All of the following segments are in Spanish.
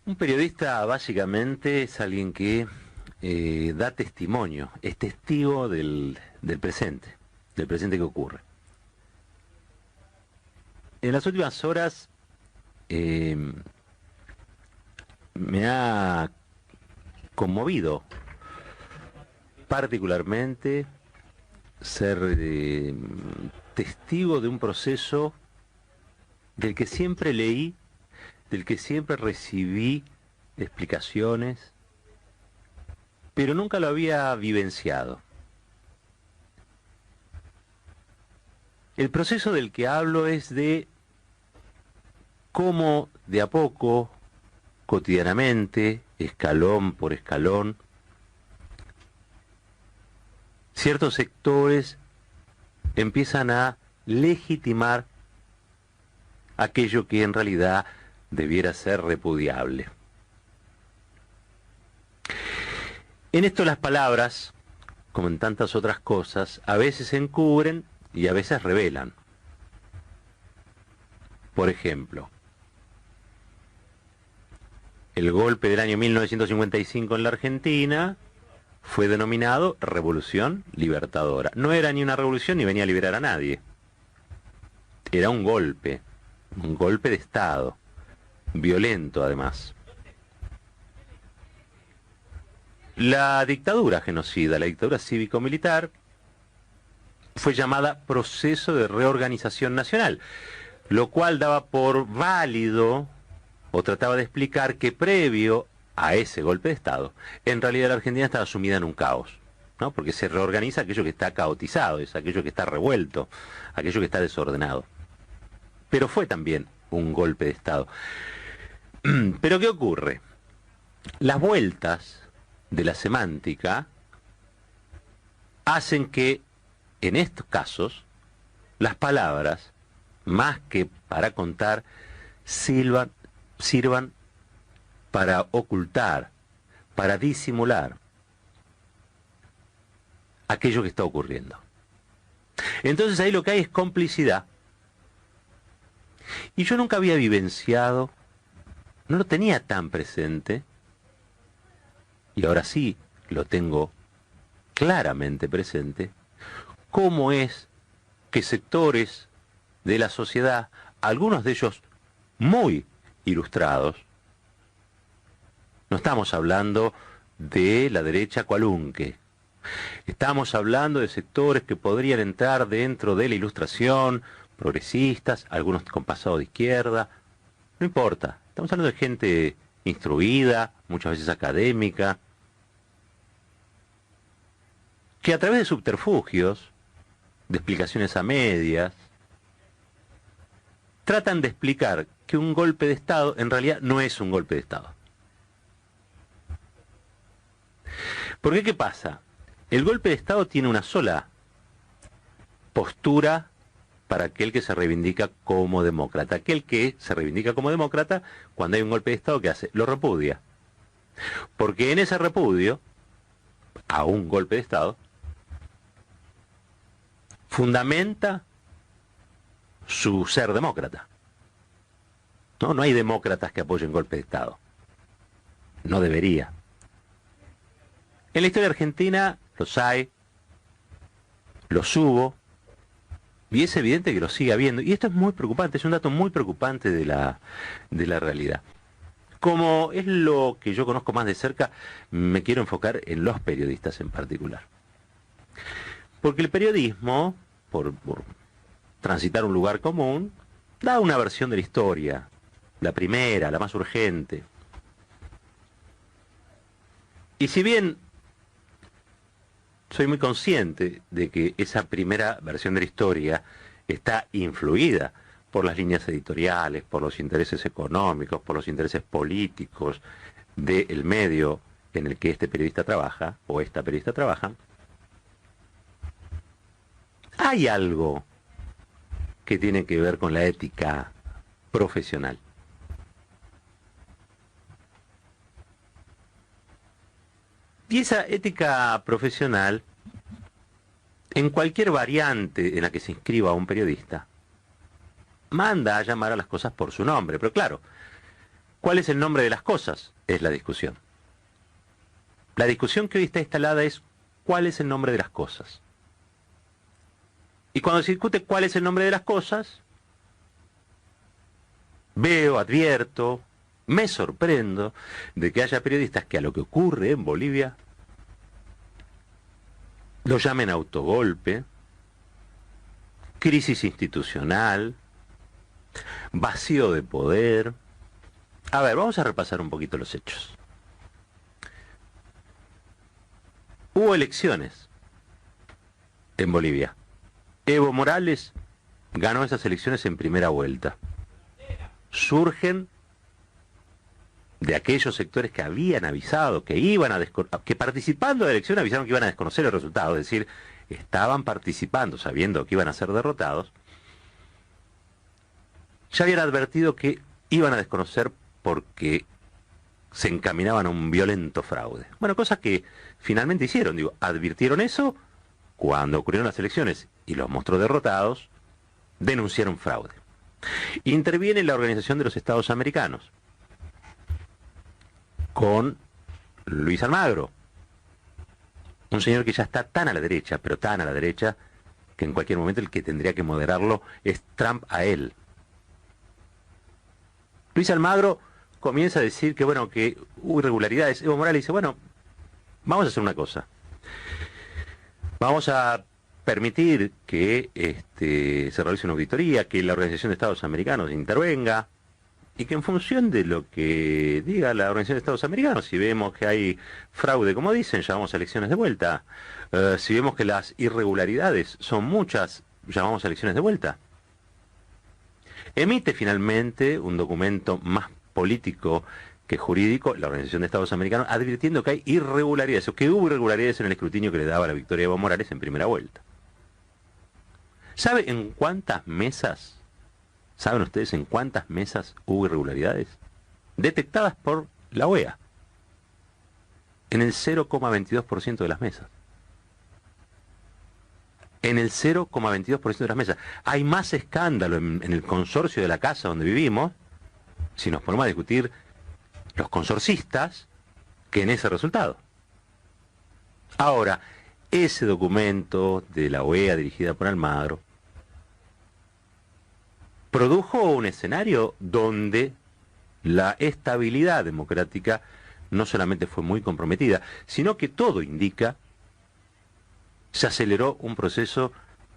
Un periodista básicamente es alguien que da testimonio, es testigo del presente que ocurre. En las últimas horas eh, me ha conmovido particularmente ser testigo de un proceso del que siempre leí, del que siempre recibí explicaciones, pero nunca lo había vivenciado. El proceso del que hablo es de cómo de a poco, cotidianamente, escalón por escalón, ciertos sectores empiezan a legitimar aquello que en realidad debiera ser repudiable. En esto las palabras, como en tantas otras cosas, a veces encubren y a veces revelan. Por ejemplo, el golpe del año 1955 en la Argentina fue denominado Revolución Libertadora. No era ni una revolución ni venía a liberar a nadie. Era un golpe de Estado, violento además. La dictadura genocida, la dictadura cívico-militar, fue llamada Proceso de Reorganización Nacional, lo cual daba por válido o trataba de explicar que previo a ese golpe de Estado, en realidad la Argentina estaba sumida en un caos, ¿no? Porque se reorganiza aquello que está caotizado, es aquello que está revuelto, aquello que está desordenado. Pero fue también un golpe de Estado. Pero ¿qué ocurre? Las vueltas de la semántica hacen que, en estos casos, las palabras, más que para contar, sirvan para ocultar, para disimular aquello que está ocurriendo. Entonces ahí lo que hay es complicidad. Y yo nunca había vivenciado, no lo tenía tan presente, y ahora sí lo tengo claramente presente, cómo es que sectores de la sociedad, algunos de ellos muy ilustrados, no estamos hablando de la derecha cualunque, estamos hablando de sectores que podrían entrar dentro de la ilustración, progresistas, algunos con pasado de izquierda, no importa, estamos hablando de gente instruida, muchas veces académica, que a través de subterfugios, de explicaciones a medias, tratan de explicar que un golpe de Estado en realidad no es un golpe de Estado. Porque ¿qué pasa? El golpe de Estado tiene una sola postura para aquel que se reivindica como demócrata. Aquel que se reivindica como demócrata, cuando hay un golpe de Estado, ¿qué hace? Lo repudia. Porque en ese repudio a un golpe de Estado, fundamenta su ser demócrata. No hay demócratas que apoyen golpe de Estado. No debería. En la historia argentina los hay, los hubo, y es evidente que los sigue habiendo. Y esto es muy preocupante, es un dato muy preocupante de la realidad. Como es lo que yo conozco más de cerca, me quiero enfocar en los periodistas en particular. Porque el periodismo, por transitar un lugar común, da una versión de la historia, la primera, la más urgente. Y si bien soy muy consciente de que esa primera versión de la historia está influida por las líneas editoriales, por los intereses económicos, por los intereses políticos del medio en el que este periodista trabaja, o esta periodista trabaja, hay algo que tiene que ver con la ética profesional. Y esa ética profesional, en cualquier variante en la que se inscriba un periodista, manda a llamar a las cosas por su nombre. Pero claro, ¿Cuál es el nombre de las cosas? Es la discusión. La discusión que hoy está instalada es ¿cuál es el nombre de las cosas? Y cuando se discute cuál es el nombre de las cosas, veo, advierto, me sorprendo de que haya periodistas que a lo que ocurre en Bolivia lo llamen autogolpe, crisis institucional, vacío de poder. A ver, vamos a repasar un poquito los hechos. Hubo elecciones en Bolivia. Evo Morales ganó esas elecciones en primera vuelta. Surgen de aquellos sectores que habían avisado, que iban a que participando de la elección avisaron que iban a desconocer el resultado, es decir, estaban participando sabiendo que iban a ser derrotados, ya habían advertido que iban a desconocer porque se encaminaban a un violento fraude. Bueno, cosas que finalmente hicieron, digo, advirtieron eso cuando ocurrieron las elecciones y los mostró derrotados, denunciaron fraude. Interviene la Organización de los Estados Americanos con Luis Almagro, un señor que ya está tan a la derecha, pero tan a la derecha, que en cualquier momento el que tendría que moderarlo es Trump a él. Luis Almagro comienza a decir que, bueno, que hubo irregularidades. Evo Morales dice, bueno, vamos a hacer una cosa. Vamos a permitir que se realice una auditoría, que la Organización de Estados Americanos intervenga, y que en función de lo que diga la Organización de Estados Americanos, si vemos que hay fraude, como dicen, llamamos a elecciones de vuelta. Si vemos que las irregularidades son muchas, llamamos a elecciones de vuelta. Emite finalmente un documento más político que jurídico, la Organización de Estados Americanos, advirtiendo que hay irregularidades, o que hubo irregularidades en el escrutinio que le daba la victoria a Evo Morales en primera vuelta. ¿Saben ustedes en cuántas mesas hubo irregularidades? Detectadas por la OEA. En el 0,22% de las mesas. En el 0,22% de las mesas. Hay más escándalo en el consorcio de la casa donde vivimos, si nos ponemos a discutir los consorcistas, que en ese resultado. Ahora, ese documento de la OEA dirigida por Almagro produjo un escenario donde la estabilidad democrática no solamente fue muy comprometida, sino que todo indica se aceleró un proceso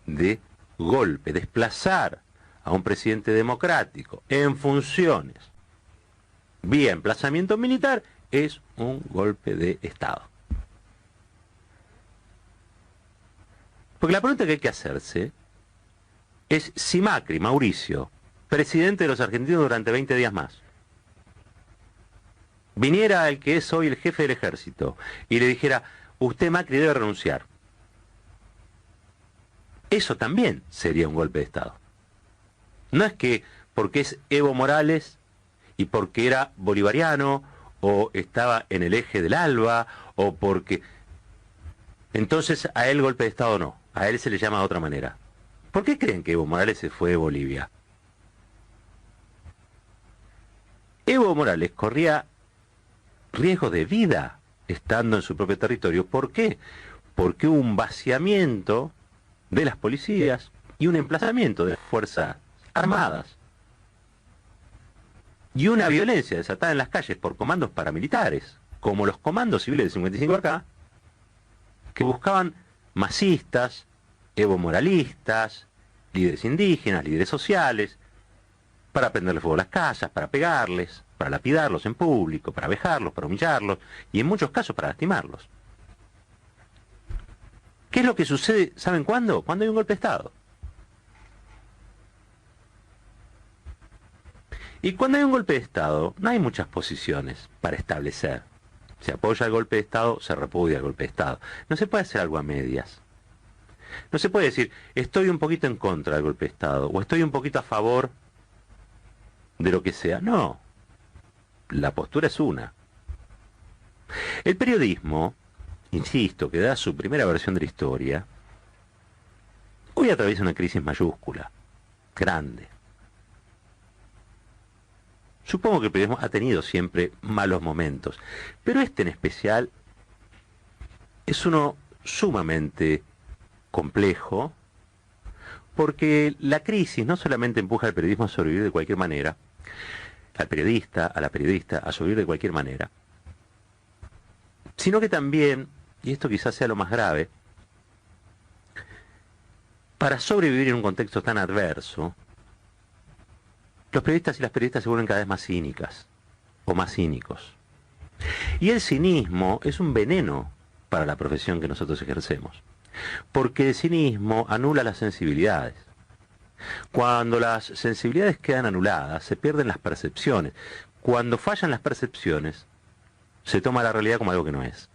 de golpe, desplazar a un presidente democrático en funciones vía emplazamiento militar es un golpe de Estado. Porque la pregunta que hay que hacerse es si Macri, Mauricio, presidente de los argentinos durante 20 días más, viniera el que es hoy el jefe del ejército y le dijera, usted Macri debe renunciar. Eso también sería un golpe de Estado. No es que porque es Evo Morales y porque era bolivariano o estaba en el eje del ALBA o porque... Entonces a él golpe de Estado no, a él se le llama de otra manera. ¿Por qué creen que Evo Morales se fue de Bolivia? Evo Morales corría riesgo de vida estando en su propio territorio. ¿Por qué? Porque hubo un vaciamiento de las policías y un emplazamiento de las Fuerzas Armadas. Y una violencia desatada en las calles por comandos paramilitares, como los comandos civiles del 55 acá, que buscaban masistas, evomoralistas, líderes indígenas, líderes sociales, para prenderle fuego a las casas, para pegarles, para lapidarlos en público, para vejarlos, para humillarlos, y en muchos casos para lastimarlos. ¿Qué es lo que sucede? ¿Saben cuándo? Cuando hay un golpe de Estado. Y cuando hay un golpe de Estado, no hay muchas posiciones para establecer. Se apoya el golpe de Estado, se repudia el golpe de Estado. No se puede hacer algo a medias. No se puede decir, estoy un poquito en contra del golpe de Estado, o estoy un poquito a favor de lo que sea. No. La postura es una. El periodismo, insisto, que da su primera versión de la historia, hoy atraviesa una crisis mayúscula, grande. Supongo que el periodismo ha tenido siempre malos momentos, pero este en especial es uno sumamente complejo, porque la crisis no solamente empuja al periodismo a sobrevivir de cualquier manera, al periodista, a la periodista, a sobrevivir de cualquier manera, sino que también, y esto quizás sea lo más grave, para sobrevivir en un contexto tan adverso, los periodistas y las periodistas se vuelven cada vez más cínicas, o más cínicos. Y el cinismo es un veneno para la profesión que nosotros ejercemos, porque el cinismo anula las sensibilidades. Cuando las sensibilidades quedan anuladas, se pierden las percepciones. Cuando fallan las percepciones, se toma la realidad como algo que no es.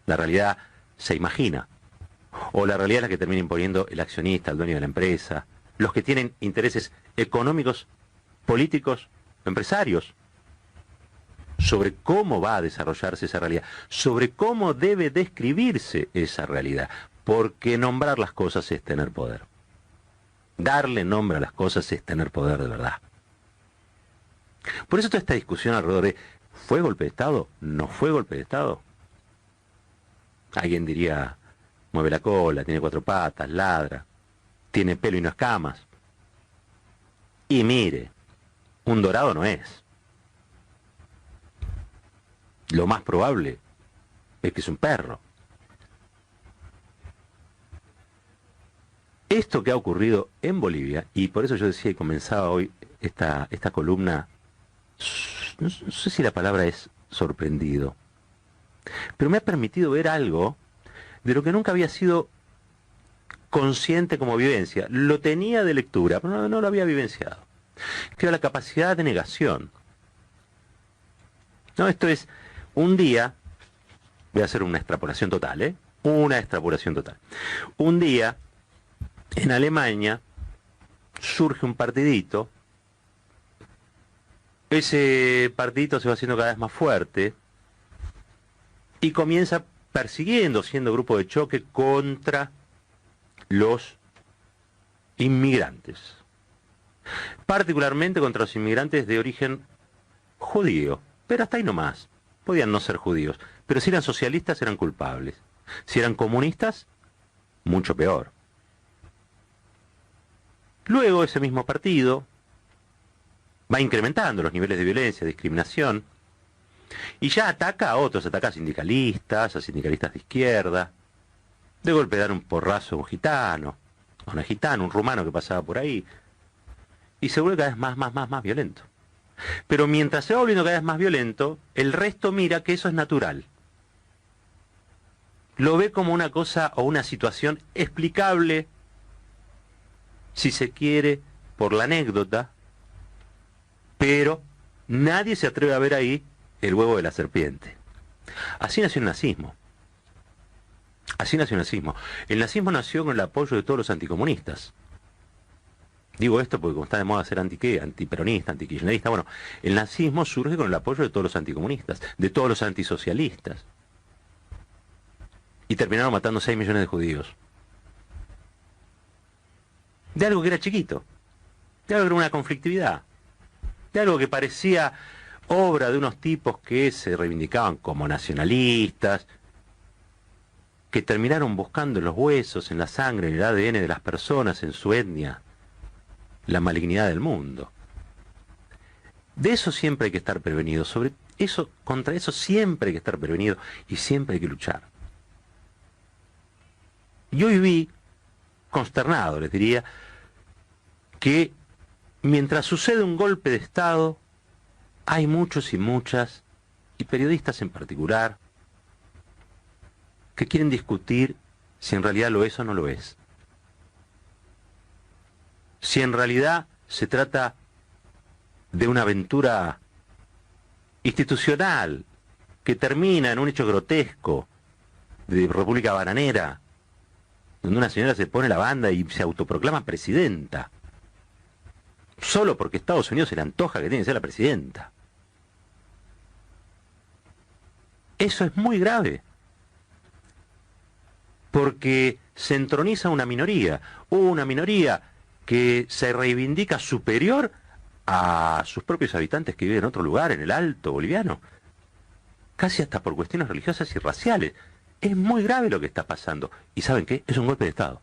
La realidad se imagina, o la realidad es la que termina imponiendo el accionista, el dueño de la empresa, los que tienen intereses económicos, políticos, empresarios, sobre cómo va a desarrollarse esa realidad, sobre cómo debe describirse esa realidad, porque nombrar las cosas es tener poder. Darle nombre a las cosas es tener poder de verdad. Por eso toda esta discusión alrededor de ¿fue golpe de Estado? ¿No fue golpe de Estado? Alguien diría, mueve la cola, tiene 4 patas, ladra, tiene pelo y no escamas. Y mire, un dorado no es. Lo más probable es que es un perro. Esto que ha ocurrido en Bolivia, y por eso yo decía y comenzaba hoy esta columna, no sé si la palabra es sorprendido, pero me ha permitido ver algo de lo que nunca había sido consciente como vivencia. Lo tenía de lectura, pero no lo había vivenciado. Que era la capacidad de negación. No, esto es, un día, voy a hacer una extrapolación total, ¿eh? Una extrapolación total. Un día, en Alemania, surge un partidito. Ese partidito se va haciendo cada vez más fuerte y comienza persiguiendo, siendo grupo de choque contra los inmigrantes, particularmente contra los inmigrantes de origen judío, pero hasta ahí nomás. Podían no ser judíos, pero si eran socialistas eran culpables, si eran comunistas, mucho peor. Luego ese mismo partido va incrementando los niveles de violencia, discriminación, y ya ataca a otros, ataca a sindicalistas de izquierda. De golpe dan un porrazo a un gitano, a una gitana, un rumano que pasaba por ahí, y se vuelve cada vez más violento. Pero mientras se va volviendo cada vez más violento, el resto mira que eso es natural. Lo ve como una cosa o una situación explicable, si se quiere, por la anécdota, pero nadie se atreve a ver ahí el huevo de la serpiente. Así nació el nazismo. Así nació el nazismo. El nazismo nació con el apoyo de todos los anticomunistas. Digo esto porque como está de moda ser antiperonista, antikirchnerista, bueno, el nazismo surge con el apoyo de todos los anticomunistas, de todos los antisocialistas. Y terminaron matando 6 millones de judíos. De algo que era chiquito, de algo que era una conflictividad, de algo que parecía obra de unos tipos que se reivindicaban como nacionalistas, que terminaron buscando en los huesos, en la sangre, en el ADN de las personas, en su etnia, la malignidad del mundo. De eso siempre hay que estar prevenido, sobre eso, contra eso siempre hay que estar prevenido y siempre hay que luchar. Y hoy vi, consternado les diría, que mientras sucede un golpe de Estado, hay muchos y muchas, y periodistas en particular, que quieren discutir si en realidad lo es o no lo es. Si en realidad se trata de una aventura institucional que termina en un hecho grotesco de República Bananera, donde una señora se pone la banda y se autoproclama presidenta, solo porque a Estados Unidos se le antoja que tiene que ser la presidenta. Eso es muy grave, porque se entroniza una minoría que se reivindica superior a sus propios habitantes que viven en otro lugar, en el Alto boliviano, casi hasta por cuestiones religiosas y raciales. Es muy grave lo que está pasando. ¿Y saben qué? Es un golpe de Estado.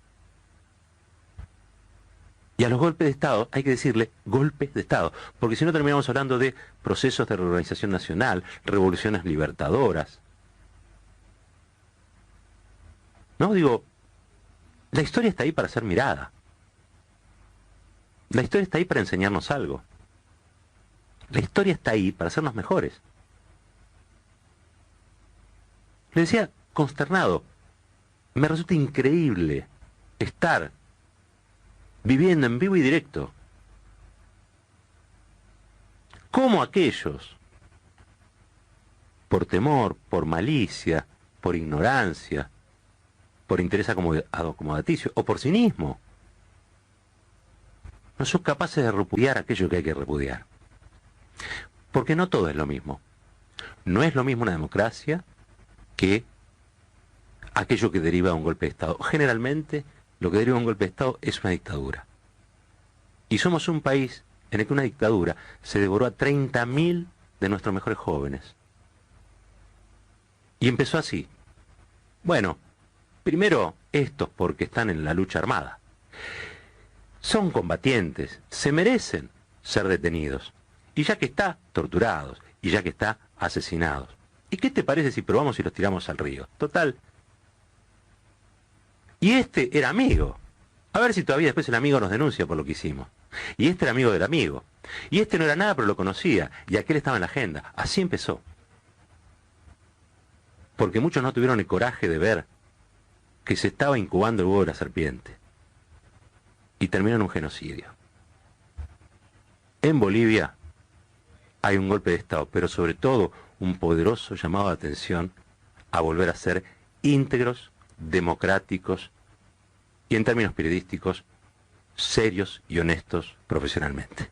Y a los golpes de Estado hay que decirle golpes de Estado, porque si no terminamos hablando de procesos de reorganización nacional, revoluciones libertadoras. No, digo, la historia está ahí para ser mirada. La historia está ahí para enseñarnos algo. La historia está ahí para hacernos mejores. Le decía, consternado, me resulta increíble estar viviendo en vivo y directo cómo aquellos, por temor, por malicia, por ignorancia, por interés acomodaticio o por cinismo, no son capaces de repudiar aquello que hay que repudiar. Porque no todo es lo mismo. No es lo mismo una democracia que aquello que deriva de un golpe de Estado. Generalmente, lo que deriva de un golpe de Estado es una dictadura. Y somos un país en el que una dictadura se devoró a 30.000 de nuestros mejores jóvenes. Y empezó así. Bueno, primero estos porque están en la lucha armada. Son combatientes, se merecen ser detenidos. Y ya que está, torturados. Y ya que está, asesinados. ¿Y qué te parece si probamos y los tiramos al río? Total. Y este era amigo. A ver si todavía después el amigo nos denuncia por lo que hicimos. Y este era amigo del amigo. Y este no era nada, pero lo conocía. Y aquel estaba en la agenda. Así empezó. Porque muchos no tuvieron el coraje de ver que se estaba incubando el huevo de la serpiente. Y terminó en un genocidio. En Bolivia hay un golpe de Estado, pero sobre todo un poderoso llamado de atención a volver a ser íntegros, democráticos y en términos periodísticos, serios y honestos profesionalmente.